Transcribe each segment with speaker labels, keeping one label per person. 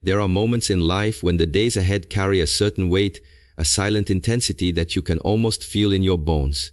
Speaker 1: There are moments in life when the days ahead carry a certain weight, a silent intensity that you can almost feel in your bones.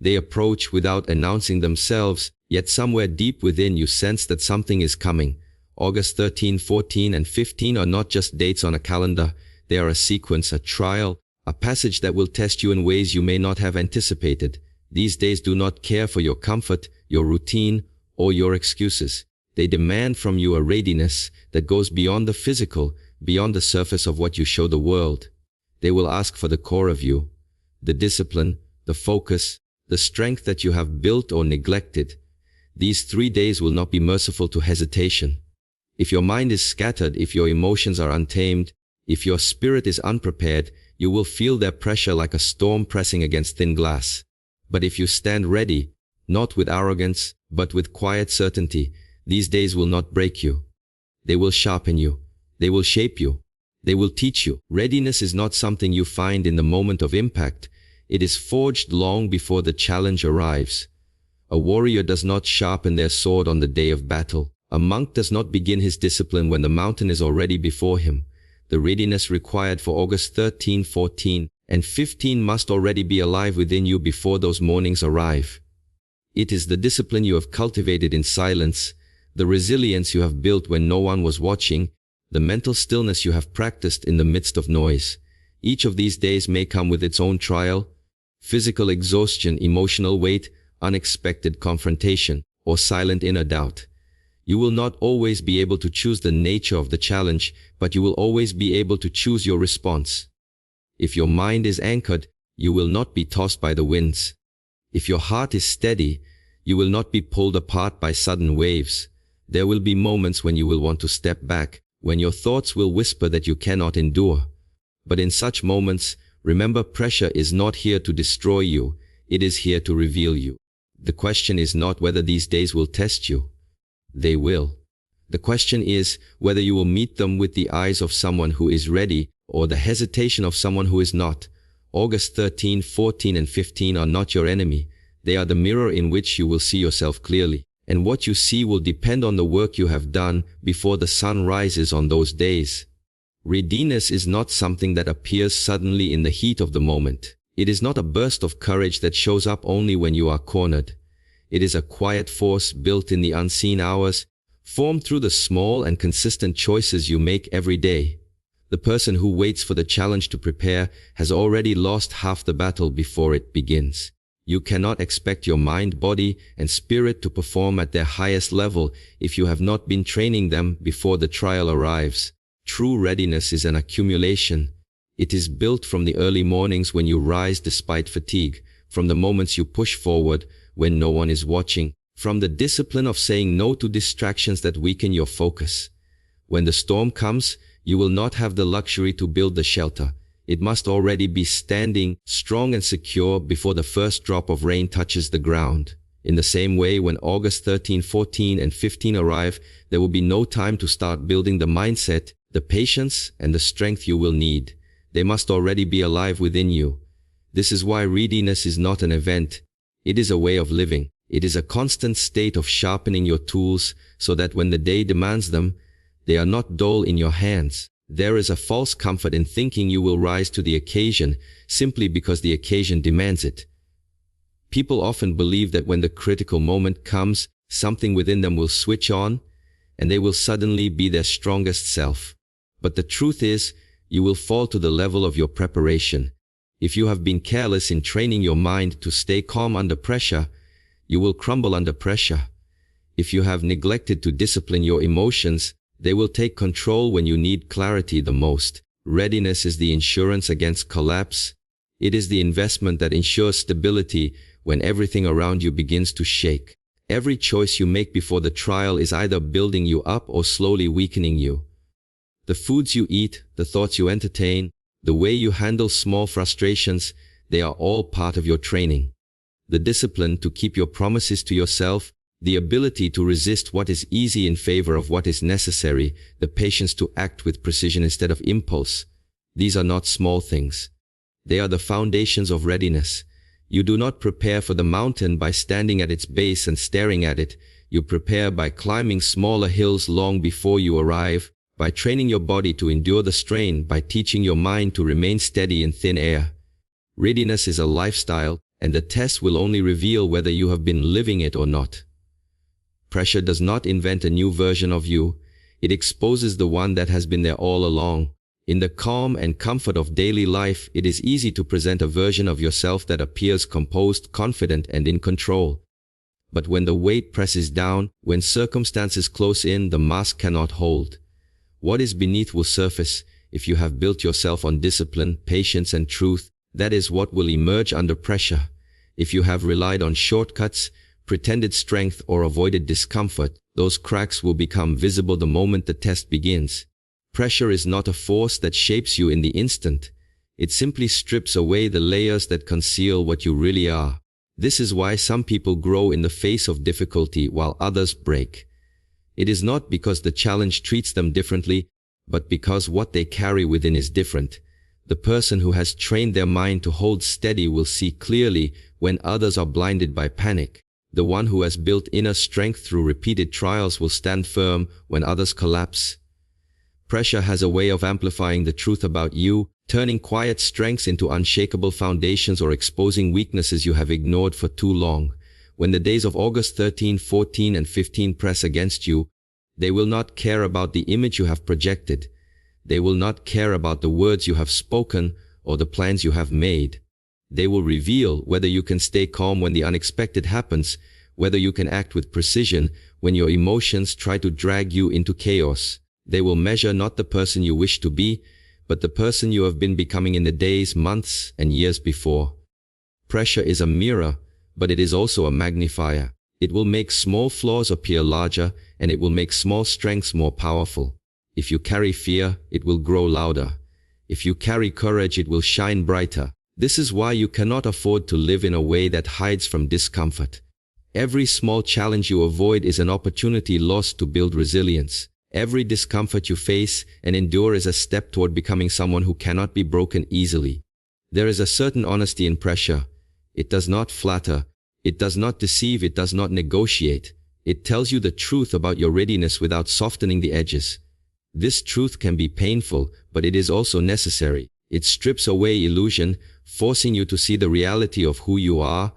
Speaker 1: They approach without announcing themselves, yet somewhere deep within you sense that something is coming. August 13, 14, and 15 are not just dates on a calendar. They are a sequence, a trial, a passage that will test you in ways you may not have anticipated. These days do not care for your comfort, your routine, or your excuses. They demand from you a readiness that goes beyond the physical, beyond the surface of what you show the world. They will ask for the core of you, the discipline, the focus, the strength that you have built or neglected. These 3 days will not be merciful to hesitation. If your mind is scattered, if your emotions are untamed, if your spirit is unprepared, you will feel their pressure like a storm pressing against thin glass. But if you stand ready, not with arrogance, but with quiet certainty, these days will not break you. They will sharpen you. They will shape you. They will teach you. Readiness is not something you find in the moment of impact. It is forged long before the challenge arrives. A warrior does not sharpen their sword on the day of battle. A monk does not begin his discipline when the mountain is already before him. The readiness required for August 13, 14, and 15 must already be alive within you before those mornings arrive. It is the discipline you have cultivated in silence, the resilience you have built when no one was watching, the mental stillness you have practiced in the midst of noise. Each of these days may come with its own trial, physical exhaustion, emotional weight, unexpected confrontation, or silent inner doubt. You will not always be able to choose the nature of the challenge, but you will always be able to choose your response. If your mind is anchored, you will not be tossed by the winds. If your heart is steady, you will not be pulled apart by sudden waves. There will be moments when you will want to step back, when your thoughts will whisper that you cannot endure. But in such moments, remember, pressure is not here to destroy you, it is here to reveal you. The question is not whether these days will test you. They will. The question is whether you will meet them with the eyes of someone who is ready or the hesitation of someone who is not. August 13, 14, and 15 are not your enemy. They are the mirror in which you will see yourself clearly. And what you see will depend on the work you have done before the sun rises on those days. Readiness is not something that appears suddenly in the heat of the moment. It is not a burst of courage that shows up only when you are cornered. It is a quiet force built in the unseen hours, formed through the small and consistent choices you make every day. The person who waits for the challenge to prepare has already lost half the battle before it begins. You cannot expect your mind, body, and spirit to perform at their highest level if you have not been training them before the trial arrives. True readiness is an accumulation. It is built from the early mornings when you rise despite fatigue, from the moments you push forward when no one is watching, from the discipline of saying no to distractions that weaken your focus. When the storm comes, you will not have the luxury to build the shelter. It must already be standing strong and secure before the first drop of rain touches the ground. In the same way, when August 13, 14, and 15 arrive, there will be no time to start building the mindset, the patience, and the strength you will need. They must already be alive within you. This is why readiness is not an event. It is a way of living. It is a constant state of sharpening your tools so that when the day demands them, they are not dull in your hands. There is a false comfort in thinking you will rise to the occasion simply because the occasion demands it. People often believe that when the critical moment comes, something within them will switch on and they will suddenly be their strongest self. But the truth is, you will fall to the level of your preparation. If you have been careless in training your mind to stay calm under pressure, you will crumble under pressure. If you have neglected to discipline your emotions, they will take control when you need clarity the most. Readiness is the insurance against collapse. It is the investment that ensures stability when everything around you begins to shake. Every choice you make before the trial is either building you up or slowly weakening you. The foods you eat, the thoughts you entertain, the way you handle small frustrations, they are all part of your training. The discipline to keep your promises to yourself, the ability to resist what is easy in favor of what is necessary, the patience to act with precision instead of impulse. These are not small things. They are the foundations of readiness. You do not prepare for the mountain by standing at its base and staring at it. You prepare by climbing smaller hills long before you arrive. by training your body to endure the strain, by teaching your mind to remain steady in thin air. Readiness is a lifestyle, and the test will only reveal whether you have been living it or not. Pressure does not invent a new version of you. It exposes the one that has been there all along. In the calm and comfort of daily life, it is easy to present a version of yourself that appears composed, confident, and in control. But when the weight presses down, when circumstances close in, the mask cannot hold. What is beneath will surface. If you have built yourself on discipline, patience, and truth, that is what will emerge under pressure. If you have relied on shortcuts, pretended strength, or avoided discomfort, those cracks will become visible the moment the test begins. Pressure is not a force that shapes you in the instant. It simply strips away the layers that conceal what you really are. This is why some people grow in the face of difficulty while others break. It is not because the challenge treats them differently, but because what they carry within is different. The person who has trained their mind to hold steady will see clearly when others are blinded by panic. The one who has built inner strength through repeated trials will stand firm when others collapse. Pressure has a way of amplifying the truth about you, turning quiet strengths into unshakable foundations or exposing weaknesses you have ignored for too long. When the days of August 13, 14, and 15 press against you, they will not care about the image you have projected. They will not care about the words you have spoken or the plans you have made. They will reveal whether you can stay calm when the unexpected happens, whether you can act with precision when your emotions try to drag you into chaos. They will measure not the person you wish to be, but the person you have been becoming in the days, months, and years before. Pressure is a mirror, but it is also a magnifier. It will make small flaws appear larger, and it will make small strengths more powerful. If you carry fear, it will grow louder. If you carry courage, it will shine brighter. This is why you cannot afford to live in a way that hides from discomfort. Every small challenge you avoid is an opportunity lost to build resilience. Every discomfort you face and endure is a step toward becoming someone who cannot be broken easily. There is a certain honesty in pressure. It does not flatter. It does not deceive. It does not negotiate. It tells you the truth about your readiness without softening the edges. This truth can be painful, but it is also necessary. It strips away illusion, forcing you to see the reality of who you are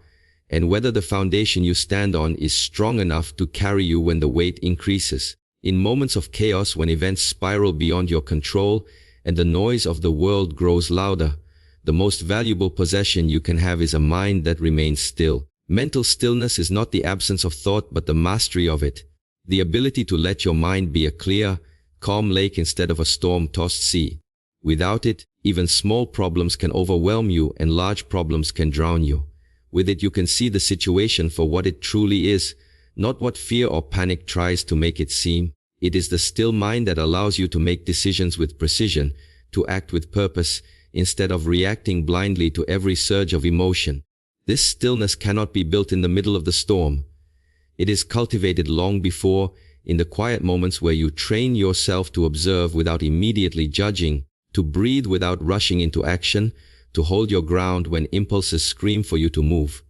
Speaker 1: and whether the foundation you stand on is strong enough to carry you when the weight increases. In moments of chaos, when events spiral beyond your control and the noise of the world grows louder, the most valuable possession you can have is a mind that remains still. Mental stillness is not the absence of thought, but the mastery of it. The ability to let your mind be a clear, calm lake instead of a storm-tossed sea. Without it, even small problems can overwhelm you and large problems can drown you. With it, you can see the situation for what it truly is, not what fear or panic tries to make it seem. It is the still mind that allows you to make decisions with precision, to act with purpose, instead of reacting blindly to every surge of emotion. This stillness cannot be built in the middle of the storm. It is cultivated long before, in the quiet moments where you train yourself to observe without immediately judging, to breathe without rushing into action, to hold your ground when impulses scream for you to move.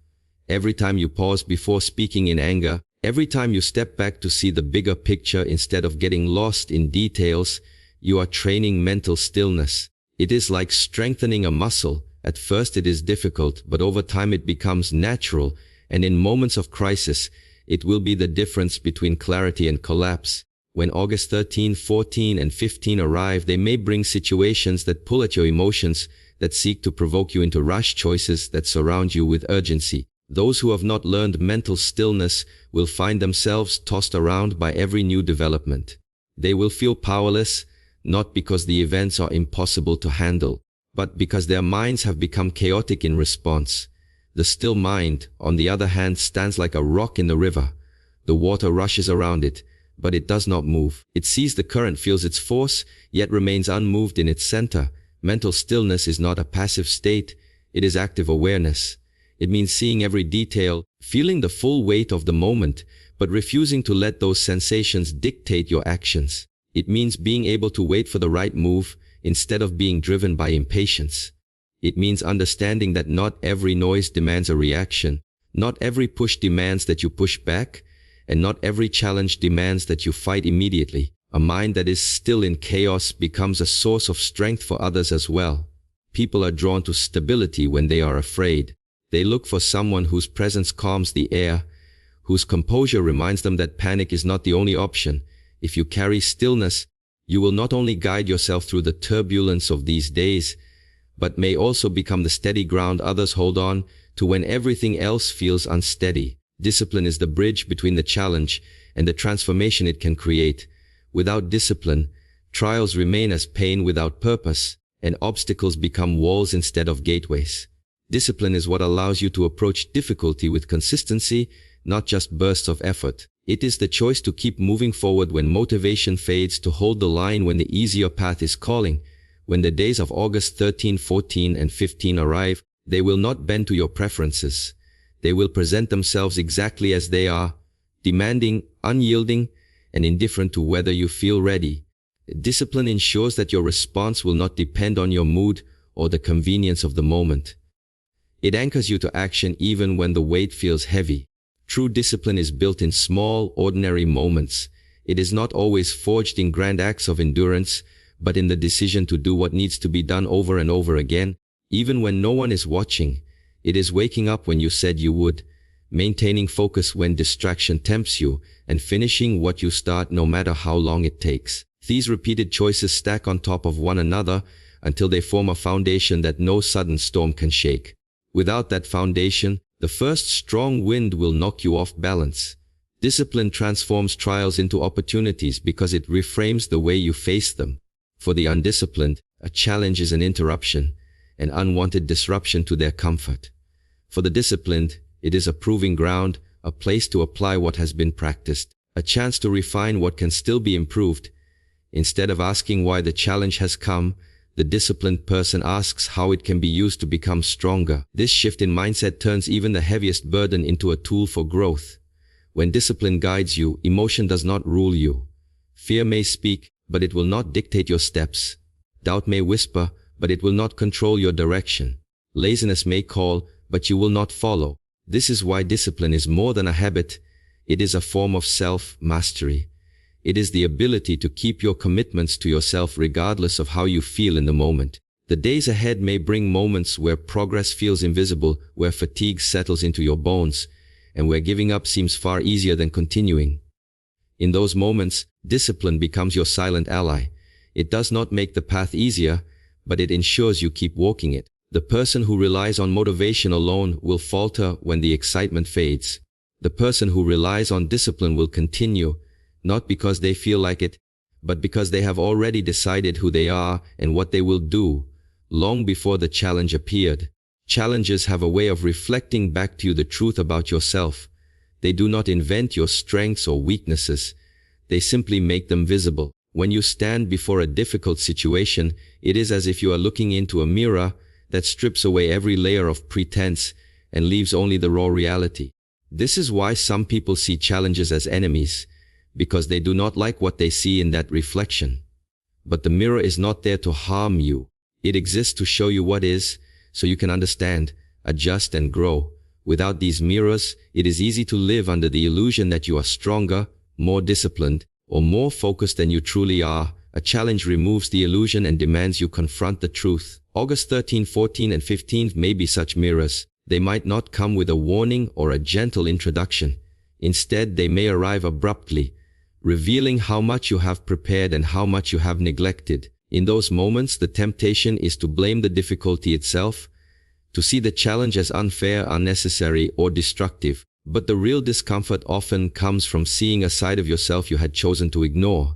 Speaker 1: Every time you pause before speaking in anger, every time you step back to see the bigger picture instead of getting lost in details, you are training mental stillness. It is like strengthening a muscle. At first it is difficult, but over time it becomes natural, and in moments of crisis, it will be the difference between clarity and collapse. When August 13, 14, and 15 arrive, they may bring situations that pull at your emotions, that seek to provoke you into rash choices, that surround you with urgency. Those who have not learned mental stillness will find themselves tossed around by every new development. They will feel powerless, not because the events are impossible to handle, but because their minds have become chaotic in response. The still mind, on the other hand, stands like a rock in the river. The water rushes around it, but it does not move. It sees the current, feels its force, yet remains unmoved in its center. Mental stillness is not a passive state, it is active awareness. It means seeing every detail, feeling the full weight of the moment, but refusing to let those sensations dictate your actions. It means being able to wait for the right move instead of being driven by impatience. It means understanding that not every noise demands a reaction, not every push demands that you push back, and not every challenge demands that you fight immediately. A mind that is still in chaos becomes a source of strength for others as well. People are drawn to stability when they are afraid. They look for someone whose presence calms the air, whose composure reminds them that panic is not the only option. If you carry stillness, you will not only guide yourself through the turbulence of these days, but may also become the steady ground others hold on to when everything else feels unsteady. Discipline is the bridge between the challenge and the transformation it can create. Without discipline, trials remain as pain without purpose, and obstacles become walls instead of gateways. Discipline is what allows you to approach difficulty with consistency, not just bursts of effort. It is the choice to keep moving forward when motivation fades, to hold the line when the easier path is calling. When the days of August 13, 14, and 15 arrive, they will not bend to your preferences. They will present themselves exactly as they are, demanding, unyielding, and indifferent to whether you feel ready. Discipline ensures that your response will not depend on your mood or the convenience of the moment. It anchors you to action even when the weight feels heavy. True discipline is built in small, ordinary moments. It is not always forged in grand acts of endurance, but in the decision to do what needs to be done over and over again, even when no one is watching. It is waking up when you said you would, maintaining focus when distraction tempts you, and finishing what you start no matter how long it takes. These repeated choices stack on top of one another until they form a foundation that no sudden storm can shake. Without that foundation, the first strong wind will knock you off balance. Discipline transforms trials into opportunities because it reframes the way you face them. For the undisciplined, a challenge is an interruption, an unwanted disruption to their comfort. For the disciplined, it is a proving ground, a place to apply what has been practiced, a chance to refine what can still be improved. Instead of asking why the challenge has come, the disciplined person asks how it can be used to become stronger. This shift in mindset turns even the heaviest burden into a tool for growth. When discipline guides you, emotion does not rule you. Fear may speak, but it will not dictate your steps. Doubt may whisper, but it will not control your direction. Laziness may call, but you will not follow. This is why discipline is more than a habit. It is a form of self-mastery. It is the ability to keep your commitments to yourself regardless of how you feel in the moment. The days ahead may bring moments where progress feels invisible, where fatigue settles into your bones, and where giving up seems far easier than continuing. In those moments, discipline becomes your silent ally. It does not make the path easier, but it ensures you keep walking it. The person who relies on motivation alone will falter when the excitement fades. The person who relies on discipline will continue, not because they feel like it, but because they have already decided who they are and what they will do, long before the challenge appeared. Challenges have a way of reflecting back to you the truth about yourself. They do not invent your strengths or weaknesses. They simply make them visible. When you stand before a difficult situation, it is as if you are looking into a mirror that strips away every layer of pretense and leaves only the raw reality. This is why some people see challenges as enemies, because they do not like what they see in that reflection. But the mirror is not there to harm you. It exists to show you what is, so you can understand, adjust, and grow. Without these mirrors, it is easy to live under the illusion that you are stronger, more disciplined, or more focused than you truly are. A challenge removes the illusion and demands you confront the truth. August 13, 14, and 15 may be such mirrors. They might not come with a warning or a gentle introduction. Instead, they may arrive abruptly, revealing how much you have prepared and how much you have neglected. In those moments, the temptation is to blame the difficulty itself, to see the challenge as unfair, unnecessary, or destructive. But the real discomfort often comes from seeing a side of yourself you had chosen to ignore.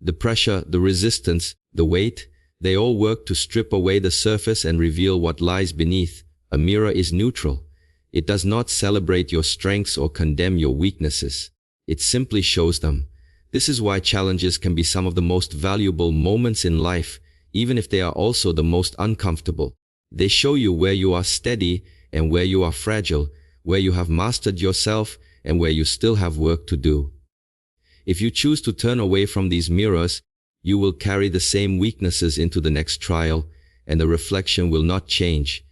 Speaker 1: The pressure, the resistance, the weight, they all work to strip away the surface and reveal what lies beneath. A mirror is neutral. It does not celebrate your strengths or condemn your weaknesses. It simply shows them. This is why challenges can be some of the most valuable moments in life, even if they are also the most uncomfortable. They show you where you are steady and where you are fragile, where you have mastered yourself and where you still have work to do. If you choose to turn away from these mirrors, you will carry the same weaknesses into the next trial, and the reflection will not change.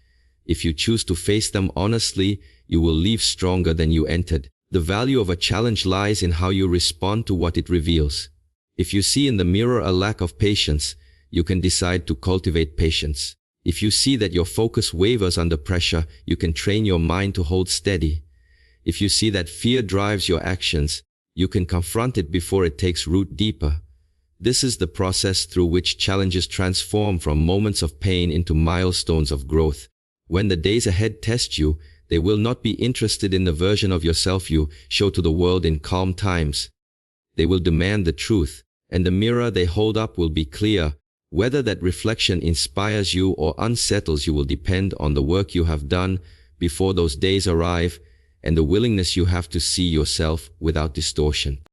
Speaker 1: If you choose to face them honestly, you will leave stronger than you entered. The value of a challenge lies in how you respond to what it reveals. If you see in the mirror a lack of patience, you can decide to cultivate patience. If you see that your focus wavers under pressure, you can train your mind to hold steady. If you see that fear drives your actions, you can confront it before it takes root deeper. This is the process through which challenges transform from moments of pain into milestones of growth. When the days ahead test you, they will not be interested in the version of yourself you show to the world in calm times. They will demand the truth, and the mirror they hold up will be clear. Whether that reflection inspires you or unsettles you will depend on the work you have done before those days arrive, and the willingness you have to see yourself without distortion.